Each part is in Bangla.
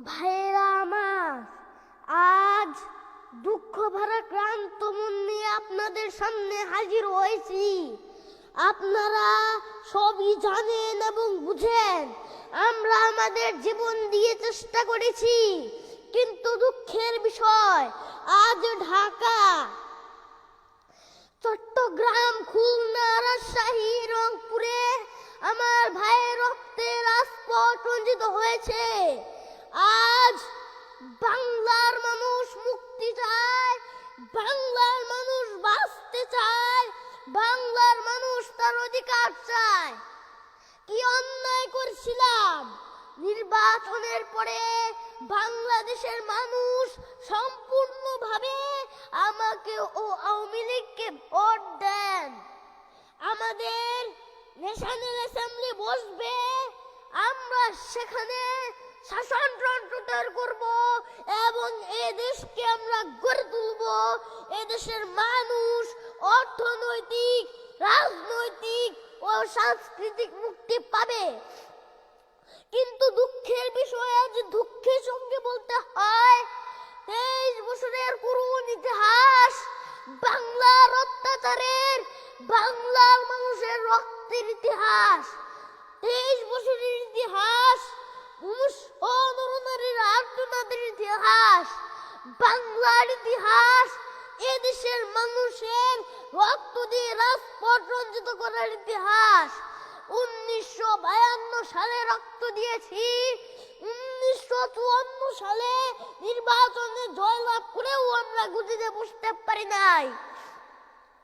ভাইয়েরা আমার, আজ দুঃখ ভরা ক্লান্ত মন নিয়ে আপনাদের সামনে হাজির হয়েছি। আপনারা সবই জানেন এবং বুঝেন, আমরা আমাদের জীবন দিয়ে চেষ্টা করেছি, কিন্তু দুঃখের বিষয় আজ ঢাকা, চট্টগ্রাম, খুলনা, রাজশাহী, রংপুরে আমার ভাইয়ের রক্তে রাজপথ রঞ্জিত হয়েছে। আজ বাংলার মানুষ মুক্তি চায়, বাংলার মানুষ বাঁচতে চায়, বাংলার মানুষ তার অধিকার চায়। কি অন্যায় করেছিলাম? নির্বাচনের পরে বাংলাদেশের মানুষ সম্পূর্ণভাবে আমাকে ও আওয়ামী লীগকে ভোট দেন। আমাদের ন্যাশনাল অ্যাসেম্বলি বসবে, আমরা সেখানে শাসনতন্ত্র তৈরি করব এবং এই দেশকে আমরা গড়ে তুলব। এদেশের মানুষ অর্থনৈতিক, রাজনৈতিক ও সাংস্কৃতিক মুক্তি পাবে। কিন্তু দুঃখের বিষয়, আজ দুঃখের সঙ্গে বলতে হয়, 23 বছরের করুণ ইতিহাস, বাংলার অত্যাচারের, বাংলার মানুষের রক্তের ইতিহাস, 23 বছরের ইতিহাস, নরনারীর আর্তনাদের ইতিহাস, বাংলার ইতিহাস, এদেশের মানুষের রক্ত দিয়ে রাজপথ রঞ্জিত করার ইতিহাস। 1952 সালে রক্ত দিয়েছি, 1954 সালে নির্বাচনে জয়লাভ করেও আমরা গদিতে বসতে পারি নাই।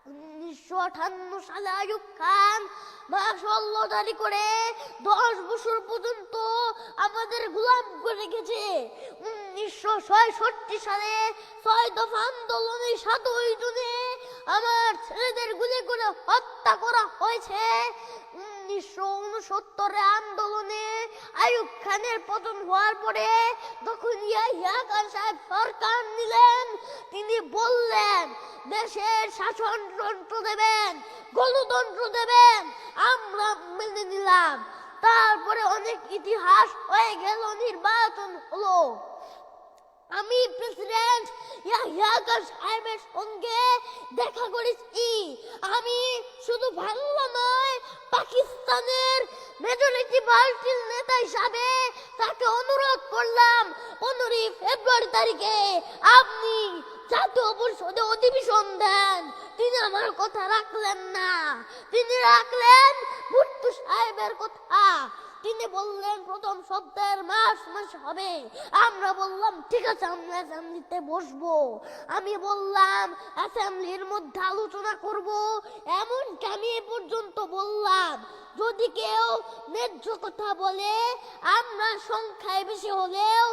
1958 সালে আইয়ুব খান মাশাআল্লাহ জারি করে 10 বছর পর্যন্ত আমাদের গোলাম করে রেখেছে। 1966 সালে 6 দফা আন্দোলনে 7 জুনে আমার ছেলেদের গুলি করে হত্যা করা হয়েছে। 1969 আন্দোলনে আইয়ুব খানের পতন হওয়ার পরে তখন ইয়াহিয়া খান সাহেব সরকার নিলেন, তিনি বললেন দেশের শাসনতন্ত্র দেবেন, গণতন্ত্র দেবেন, আমরা মেনে নিলাম। তারপরে অনেক ইতিহাস হয়ে গেল, নির্বাচন হলো। আমি প্রেসিডেন্ট ইয়াহিয়া খান সাহেবের সঙ্গে দেখা করেছি। আমি শুধু বাংলা নয়, পাকিস্তানের মেজরিটি পার্টির নেতা হিসাবে তাকে অনুরোধ করলাম, 15 ফেব্রুয়ারি তারিখে আপনি জাতীয় পরিষদে অধিবেশন দেন। তিনি আমার কথা রাখলেন না, তিনি রাখলেন ভুট্টো সাহেবের কথা। তিনি বললেন প্রথম সপ্তাহের মাস হবে। আমরা বললাম ঠিক আছে, আমরা অ্যাসেম্বলিতে বসবো। আমি বললাম অ্যাসেম্বলির মধ্যে আলোচনা করব। এমনকি আমি এ পর্যন্ত বললাম যদি কেউ ন্যায্য কথা বলে, আমরা সংখ্যায় বেশি হলেও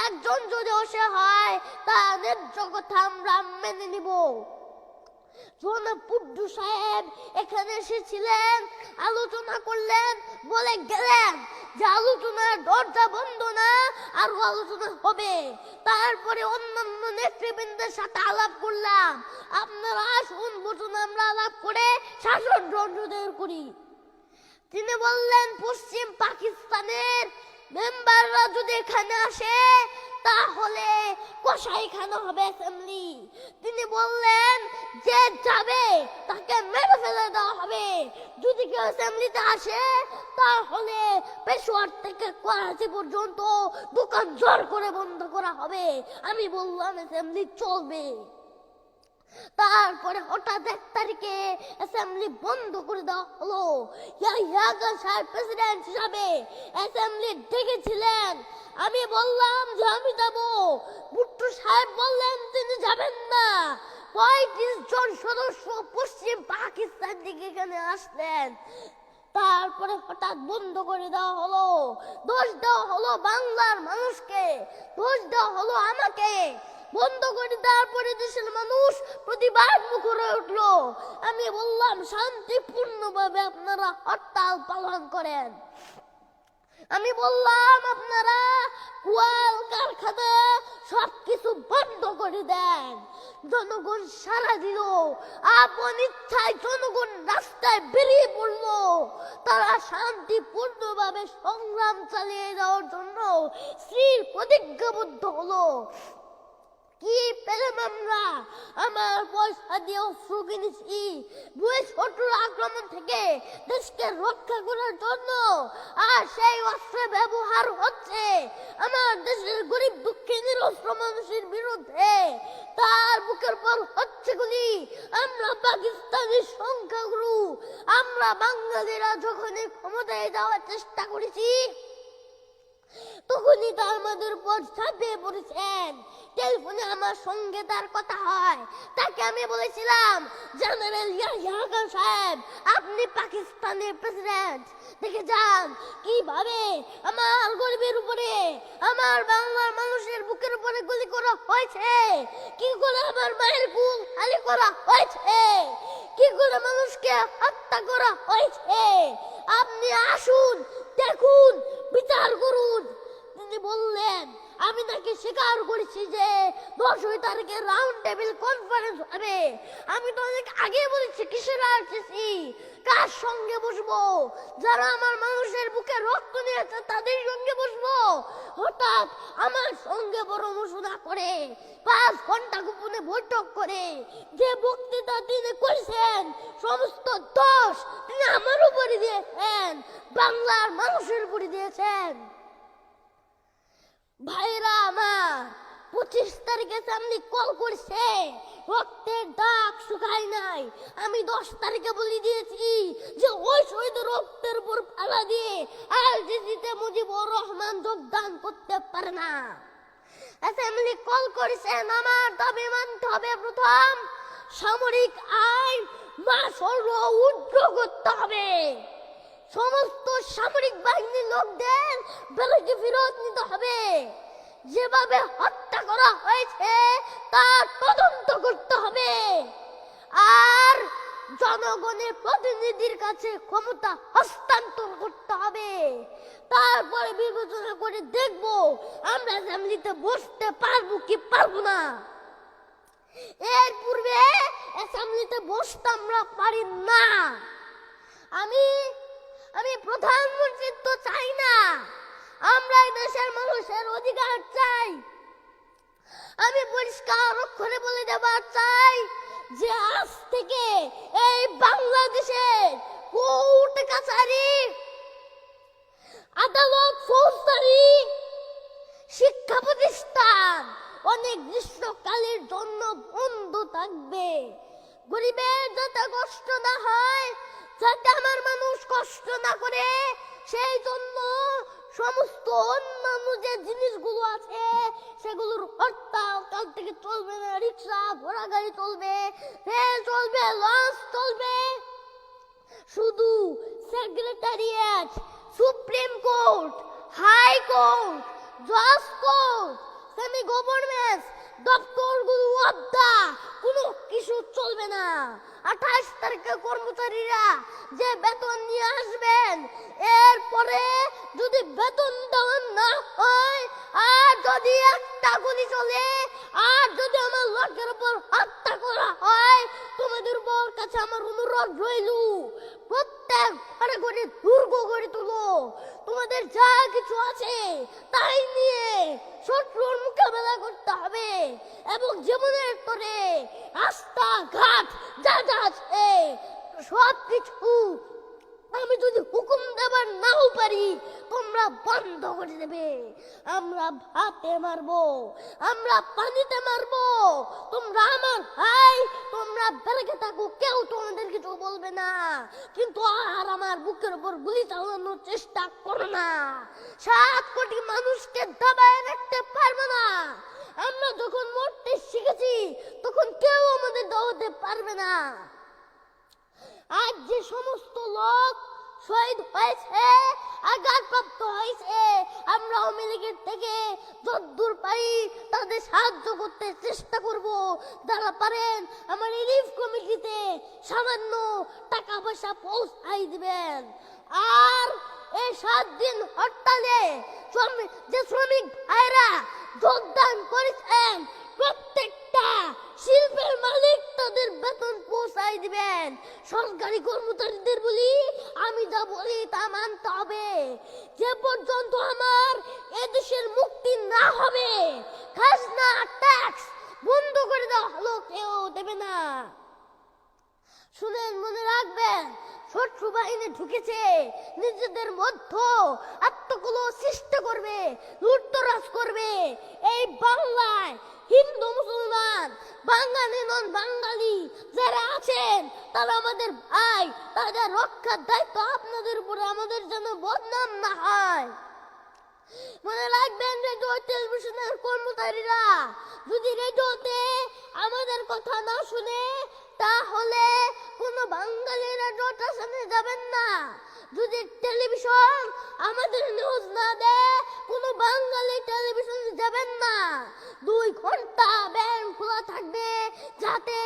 একজন যদি অসে হয়, তা ন্যায্য কথা আমরা মেনে নিব। জনাব ভুট্টো সাহেব এখানে এসেছিলেন, আলোচনা করলেন, বলে গেলেন যে আলোচনার দরজা বন্ধ না, আর আলোচনা হবে। তারপরে অন্যান্য নেতৃবৃন্দের সাথে আলাপ করলাম, আপনারা আসুন বসুন, আমরা আলাপ করে শাসনতন্ত্র তৈরি করি। তিনি বললেন পশ্চিম পাকিস্তানের মেম্বাররা যদি এখানে আসে তাহলে কসাইখানা হবে অ্যাসেম্বলি। তিনি বললেন যে যাবে তাকে মেরে ফেলে দেওয়া হবে। যদি কেউ অ্যাসেম্বলিতে আসে তাহলে পেশোয়ার থেকে করাচি পর্যন্ত দোকান জোর করে বন্ধ করা হবে। আমি বললাম অ্যাসেম্বলি চলবে। তারপরে হঠাৎ 1 তারিখে অ্যাসেম্বলি বন্ধ করে দেওয়া হলো। ইয়াহিয়া খান সাহেব প্রেসিডেন্ট হিসাবে অ্যাসেম্বলি ডেকেছিলেন। আমি বললাম যে আমি যাব। ভুট্টো সাহেব বললেন তিনি যাবেন না। 35 জন সদস্য পশ্চিম পাকিস্তান থেকে এখানে আসলেন। তারপরে হঠাৎ বন্ধ করে দেওয়া হলো। দোষ দেওয়া হলো বাংলার মানুষকে, দোষ দেওয়া হলো আমাকে। বন্ধ করে দেওয়ার পরে দেশের মানুষ প্রতিবাদ মুখর হয়ে উঠলো। আমি বললাম শান্তিপূর্ণভাবে আপনারা হরতাল পালন করেন। আমি বললাম আপনারা কোয়াল কারখানা সবকিছু বন্ধ করে দেন। জনগণ সাড়া দিল, আপন ইচ্ছায় জনগণ রাস্তায় বেরিয়ে পড়ল। তারা শান্তিপূর্ণভাবে সংগ্রাম চালিয়ে যাওয়ার জন্য স্থির প্রতিজ্ঞাবদ্ধ হলো। কি পেলাম আমরা? আমার পয়সা দিয়ে অস্ত্র কিনেছি শত্রুর আক্রমণ থেকে দেশকে রক্ষা করার জন্য, আর সেই অস্ত্রের ব্যবহার হচ্ছে আমার দেশের গরিব দুঃখী নিরস্ত্র মানুষের বিরুদ্ধে। তার বুকের পর হচ্ছে গুলি। আমরা পাকিস্তানি সংখ্যাগুরু, আমরা বাঙালিরা যখনই ক্ষমতায় যাওয়ার চেষ্টা করেছি তখনই তা আমাদের উপর ঝাঁপিয়ে পড়েছেন। টেলিফোনে আমার সঙ্গে তার কথা হয়। তাকে আমি বলেছিলাম, জেনারেল ইয়াহিয়া খান সাহেব, আপনি পাকিস্তানের প্রেসিডেন্ট, দেখে যান কিভাবে আমার গরিবের উপরে, আমার বাংলার মানুষের বুকের উপরে গুলি করা হয়েছে, কি করে আমার মায়ের কুল খালি করা হয়েছে, কি করে মানুষকে হত্যা করা হয়েছে। আপনি আসুন, দেখুন, বিচার করুন। তিনি বললেন, আমি তাকে স্বীকার করেছি যে 10 তারিখে রাউন্ড টেবিল কনফারেন্স হবে। আমি তো অনেক আগে বলেছি কিসের আসছি, কার সঙ্গে বসবো, যারা আমার মানুষের বুকে রক্ত নিয়েছে তাদের সঙ্গে বসবো। হঠাৎ আমার সঙ্গে পরামর্শ না করে 5 ঘন্টা গোপনে বৈঠক করে যে বক্তৃতা তিনি করেছেন সমস্ত দোষ তিনি আমার উপরে দিয়েছেন, বাংলার মানুষের উপরে দিয়েছেন। ভাইরা আমার, 25 তারিখে সামনে কল করছে, রক্তের দাগ শুকায় নাই। আমি 10 তারিখে বলে দিয়েছি যে ওই শহীদের রক্তের উপর ফালা দিয়ে আইজিতে মুজিবুর রহমান যোগদান করতে পারে না। অ্যাসেম্বলি কল করেছেন, আমার দাবি মানতে হবে। প্রথম, সামরিক আইন মাসল উদ্র করতে হবে। সমস্ত সামরিক বাহিনীর লোকদের বেলাকে ফেরত নিতে হবে। যেভাবে হত্যা করা হয়েছে তার তদন্ত করতে হবে। আর জনগণের প্রতিনিধির কাছে ক্ষমতা হস্তান্তর করতে হবে। তারপরে বিবেচনা করে দেখব আমরা অ্যাসেম্বলিতে বসতে পারবো কি পারবো না। এর পূর্বে অ্যাসেম্বলিতে বসতে আমরা পারি না। আমি প্রধানমন্ত্রী তো চাই না, আমরা এই দেশের মানুষের অধিকার চাই। আমি পরিষ্কার অক্ষরে বলে দেবার চাই যে আজ থেকে এই বাংলাদেশের কোর্ট কাছারি, আদালত, ফৌজদারি, শিক্ষা প্রতিষ্ঠান অনেক গ্রীষ্মকালের জন্য বন্ধ থাকবে। গরিবের যাতে কষ্ট না হয়, যাতে আমার মানুষ কষ্ট না করে, সেই জন্য সমস্ত অন্যান্য যে জিনিসগুলো আছে সেগুলোর হরতাল কাল থেকে চলবে না। রিক্সা, ঘোড়া গাড়ি চলবে, রেল চলবে, লঞ্চ চলবে। শুধু secretariat, supreme court, high court, জজ কোর্ট, সেমি গভর্নমেন্ট দপ্তরগুলো অবদা কোনো কিছু চলবে না। 28 তারিখে কর্মচারীরা যে বেতন নিয়ে আসবেন, এরপরে যদি বেতন দেওয়া না হয়, আর যদি একটা গুলি চলে, আর যদি আমার লোকের উপর হত্যা করা হয়, তোমাদের উপর কাছে আমার অনুরোধ রইল, প্রত্যেক ঘরে ঘরে দুর্গ গড়ে তুলো। তোমাদের যা কিছু আছে তাই নিয়ে শত্রুর মোকাবেলা করতে হবে। এবং জীবনের তরে রাস্তাঘাট যা যা আছে সব কিছু আমি যদি হুকুম দেবার নাও পারি, তোমরা বন্ধ করে দেবে। আমরা ভাতে মারবো, আমরা পানিতে মারবো, তোমরা আমার ভাই, তোমরা বেড়ে থাকো, কেউ তোমাদের কিছু বলবে না। কিন্তু আর আমার বুকের উপর গুলি চালানোর চেষ্টা করো না। 7 কোটি মানুষকে দাবায় রাখতে পারবে না। আমরা যখন মরতে শিখেছি তখন কেউ আমাদের দাবাতে পারবে না। আজ যে সমস্ত লোক শহীদ হয়েছে, আঘাতপ্রাপ্ত হয়েছে, আমরা আওয়ামী লীগের থেকে যতদূর পারি তাদের সাহায্য করতে চেষ্টা করব। যারা পারেন আমার রিলিফ কমিটিতে সামান্য টাকা পয়সা পৌঁছাই দিবেন। আর এই 7 দিন হরতালে যে শ্রমিক ভাইরা যোগদান করেছেন, প্রত্যেকটা শিল্পী হবে, খাজনা ট্যাক্স বন্ধ করে দেওয়া হলো, কেউ দেবে না। শুনেন, মনে রাখবেন, শত্রু বাহিনী ঢুকেছে, নিজেদের মধ্যে আত্মকলহ সৃষ্টি করবে, লুটতরাজ করবে। এই বাংলায় হিন্দু মুসলমান, বাঙালি নন বাঙালি যারা আছেন তারা আমাদের ভাই, তাদের রক্ষার দায়িত্ব আপনাদের উপরে, আমাদের যেন বদনাম না হয়। মনে রাখবেন, রেডিও টেলিভিশনের কর্মচারীরা যদি রেডিওতে আমাদের কথা না শুনে, তাহলে কোনো বাঙালি রেডিও স্টেশনে যাবেন না। যদি টেলিভিশন আমাদের নিউজ না দেয়, কোনো বাঙালি টেলিভিশনে যাবেন না। 2 ঘন্টা ব্যাংক খোলা থাকবে, যাতে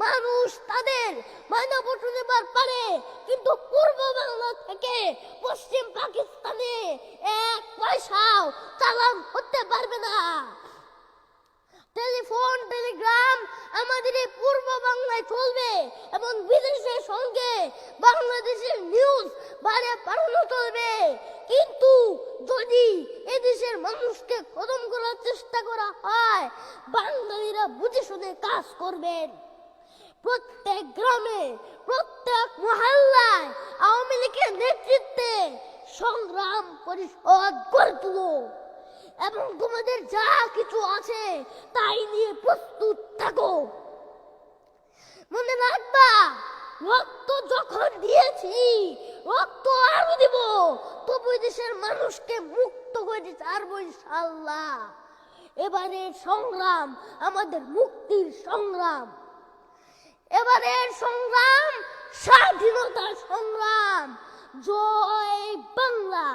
মানুষ তাদের মাইনাপত্র নেবার পারে, কিন্তু পূর্ব বাংলা থেকে পশ্চিম পাকিস্তানে 1 পয়সাও চালান করতে পারবে না। টেলিফোন টেলিগ্রাম আমাদের এই পূর্ব বাংলায় চলবে, এবং বিদেশের সঙ্গে বাংলাদেশের নিউজ বাইরে পাঠানো চলবে। কিন্তু যদি এদেশের মানুষকে খতম করার চেষ্টা করা হয়, বাঙালিরা বুঝে শুনে কাজ করবেন। প্রত্যেক গ্রামে, প্রত্যেক মহল্লায় আওয়ামী লীগের নেতৃত্বে সংগ্রাম পরিষদ গড়ে তুলো, এবং তোমাদের যা কিছু আছে তাই নিয়ে প্রস্তুত থাকো। মনে রাখবা, রক্ত যখন দিয়েছি, রক্ত আরো দিব, তবু দেশের মানুষকে মুক্ত করে ছাড়বো ইনশাআল্লাহ। এবারের সংগ্রাম আমাদের মুক্তির সংগ্রাম, এবারের সংগ্রাম স্বাধীনতার সংগ্রাম। জয় বাংলা।